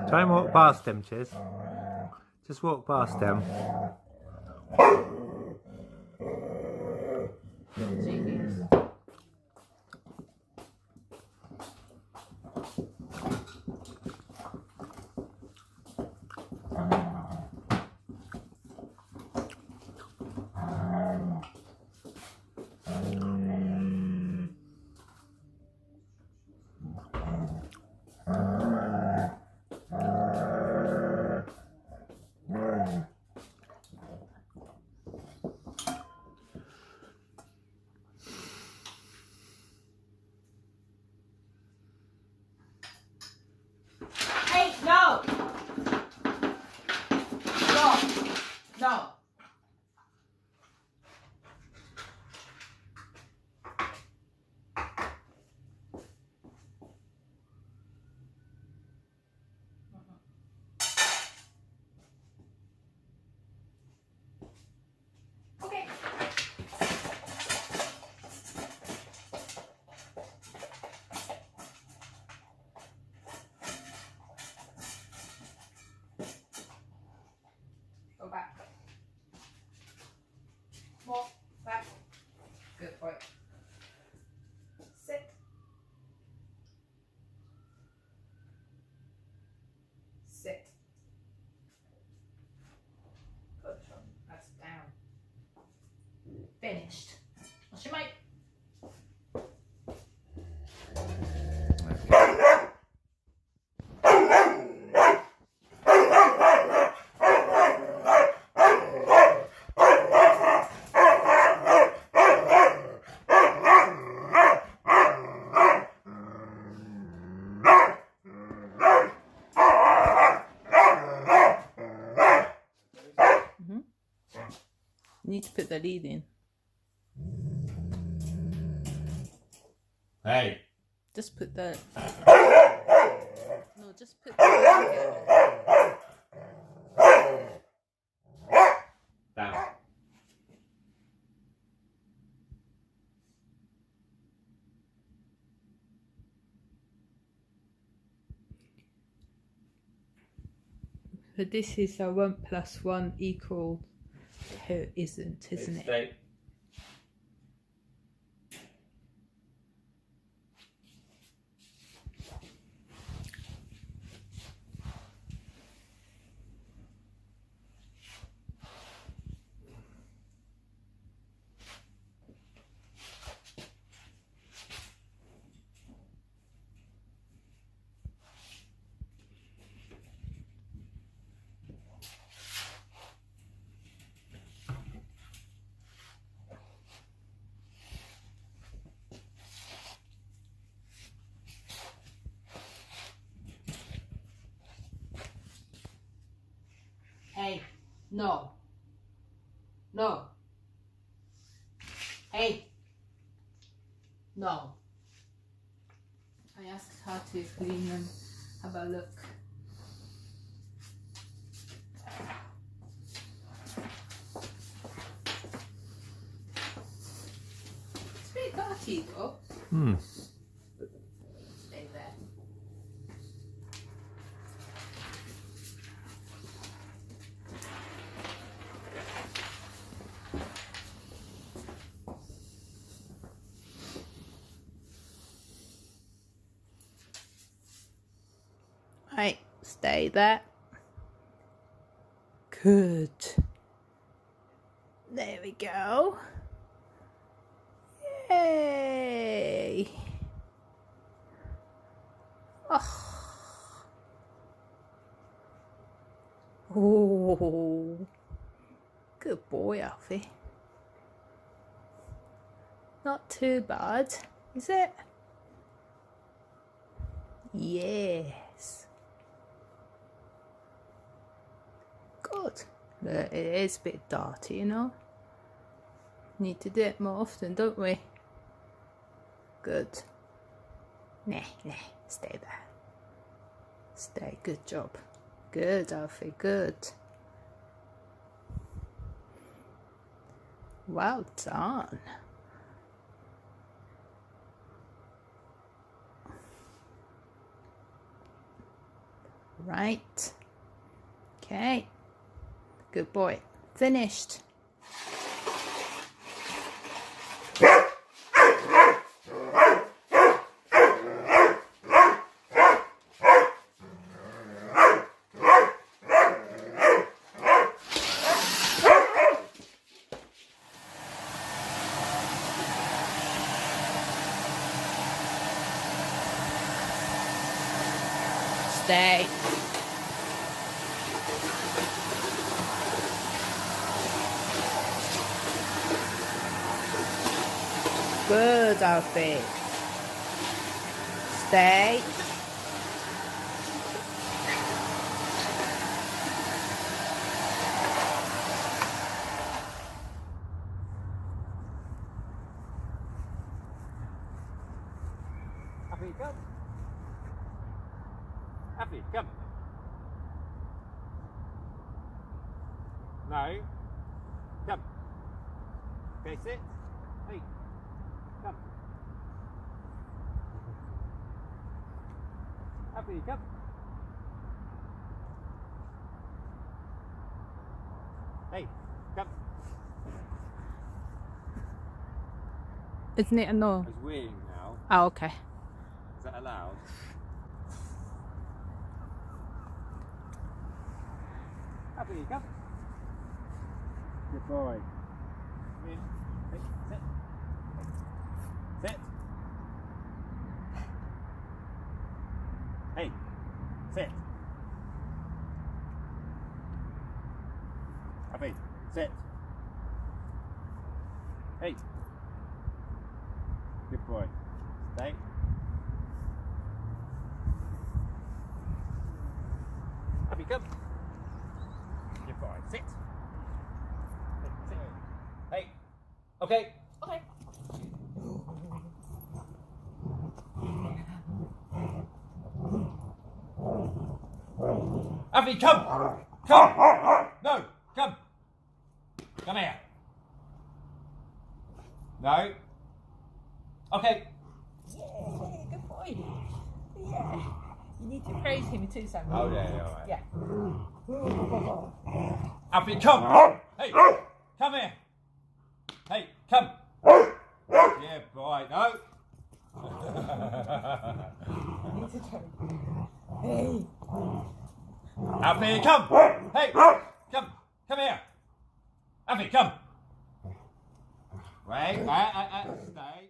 Try and walk past him, Chiz. Just walk past him. Hey, no! No! No! Okay. Go back. More back. Good boy. Sit. Sit. Push on. That's down. Finished. What's your mate? You need to put the lead in. Hey. Just put the... No, just put the lead in. Down. But this is a 1 + 1 equal 2, isn't it? Straight. Hey, no. No. Hey. No. I asked her to clean them. Have a look. It's a bit dirty though. Stay there. Right, stay there. Good. There we go. Yay! Oh, good boy, Alfie. Not too bad, is it? Yes. Good. But it is a bit dirty, you know. Need to do it more often, don't we? Good. Nah, stay there. Stay, good job. Good, Alfie, good. Well done. Right. Okay. Good boy. Finished. Stay. Good, Alfie. Stay. Happy, come. Happy, come. No. Come. Okay, sit. Hey. Come. Happy, come. Hey, come. Isn't it a no? He's weeing now. Oh, okay. Is that allowed? Happy, come. Good boy. Come in. Hey, sit. Sit. Hey, sit. Happy, sit. Hey. Good boy. Stay. Happy, come. Good boy. Sit. Hey, sit. Hey. Okay. Okay. Avi, come! Come! No! Come! Come here! No? Okay. Yeah, good boy. Yeah. You need to praise him too, Sam. Oh, yeah, alright. Yeah. Avi, come! Hey! Come here! Hey, come! Yeah, boy, no! You need to tell him. Hey. Avi, come! Hey! Come! Come here! Avi, come! Wait, stay.